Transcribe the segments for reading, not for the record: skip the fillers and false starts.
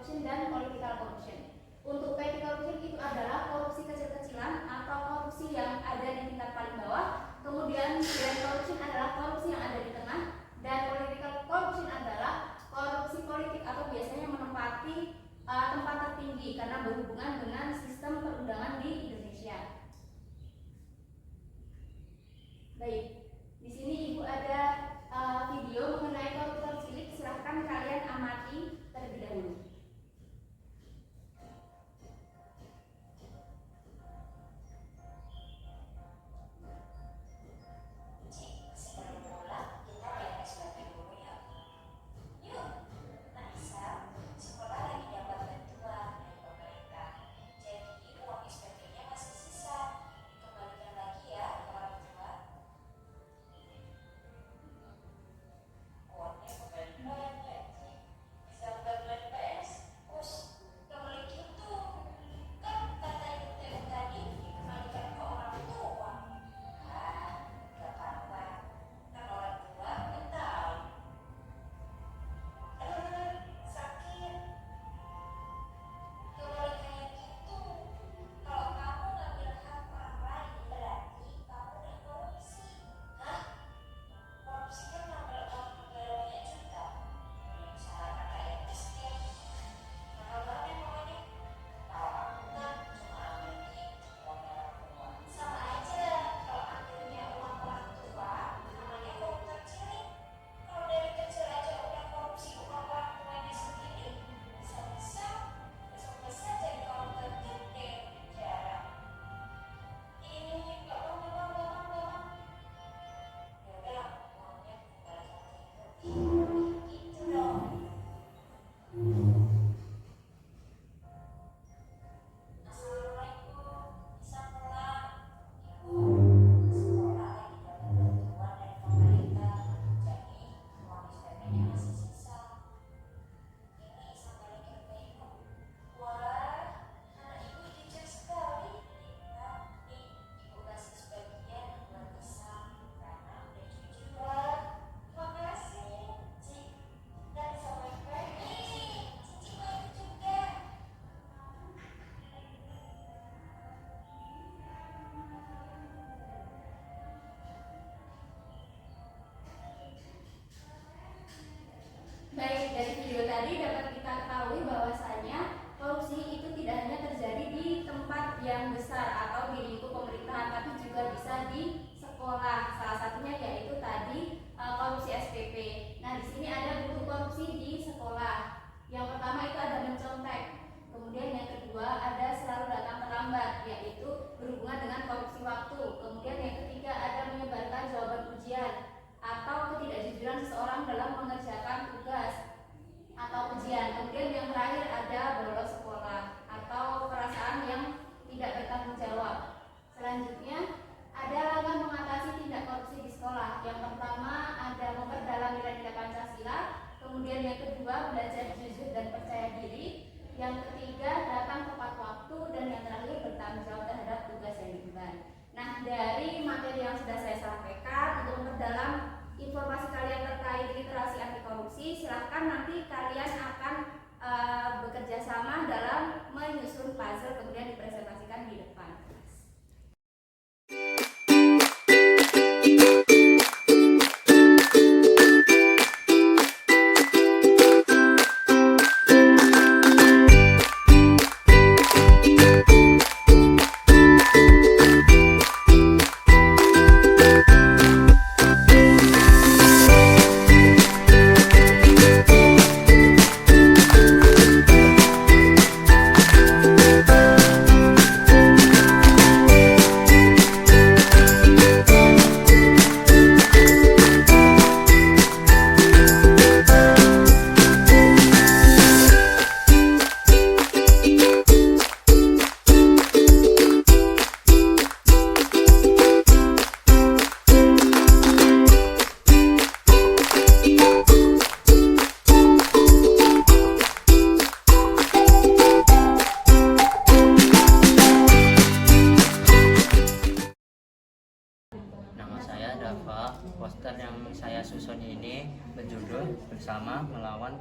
corruption dan political corruption. Untuk petty corruption itu adalah korupsi kecil-kecilan atau korupsi yang ada di tingkat paling bawah. Kemudian grand corruption adalah korupsi yang ada di tengah, dan political corruption adalah korupsi politik atau biasanya menempati tempat tertinggi karena berhubungan dengan sistem perundangan di Indonesia. Baik, di sini Ibu ada video mengenai koruptor cilik. Silahkan kalian amati terlebih dahulu. Sekolah lagi dapat bantuan dari pemerintah, jadi uang SPP-nya masih sisa.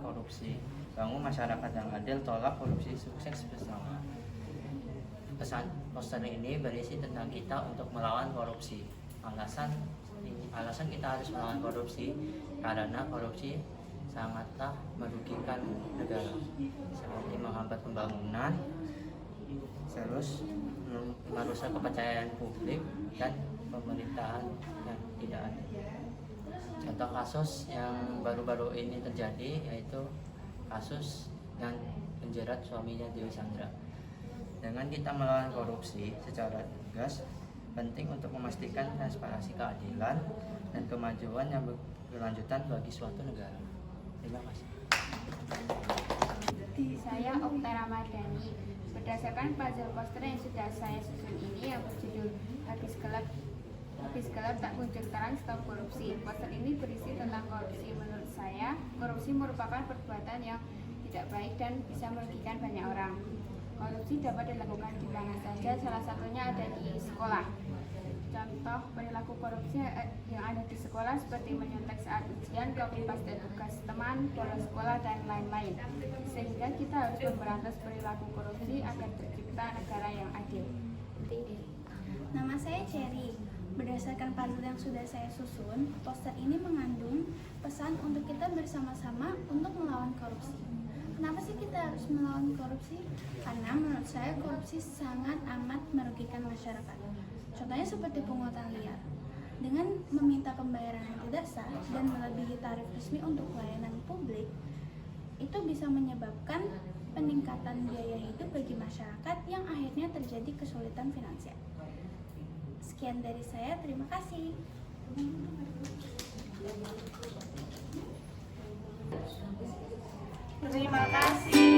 korupsi. Bangun masyarakat yang adil, tolak korupsi, sukses bersama. Pesan poster ini berisi tentang kita untuk melawan korupsi. Alasan kita harus melawan korupsi karena korupsi sangatlah merugikan negara, seperti menghambat pembangunan, terus merusak kepercayaan publik dan pemerintahan yang tidak ada. Contoh kasus yang baru-baru ini terjadi yaitu kasus yang menjerat suaminya Dewi Sandra. Dengan kita melawan korupsi secara tegas, penting untuk memastikan transparansi keadilan dan kemajuan yang berkelanjutan bagi suatu negara. Terima kasih. Saya Okta Ramadhani. Berdasarkan puzzle poster yang sudah saya susun ini yang berjudul Habis gelap tak kunjung terang stop korupsi. Poster ini berisi tentang korupsi. Menurut saya, korupsi merupakan perbuatan yang tidak baik dan bisa merugikan banyak orang. Korupsi dapat dilakukan di mana saja, salah satunya ada di sekolah. Contoh perilaku korupsi yang ada di sekolah seperti menyontek saat ujian, copy paste tugas teman, bolos sekolah, dan lain-lain. Sehingga kita harus memberantas perilaku korupsi agar tercipta negara yang adil. Nama saya Cherry. Berdasarkan puzzle yang sudah saya susun, poster ini mengandung pesan untuk kita bersama-sama untuk melawan korupsi. Kenapa sih kita harus melawan korupsi? Karena menurut saya korupsi sangat amat merugikan masyarakat. Contohnya seperti pungutan liar. Dengan meminta pembayaran yang tidak sah dan melebihi tarif resmi untuk pelayanan publik, itu bisa menyebabkan peningkatan biaya hidup bagi masyarakat yang akhirnya terjadi kesulitan finansial. Sekian dari saya, terima kasih. Terima kasih.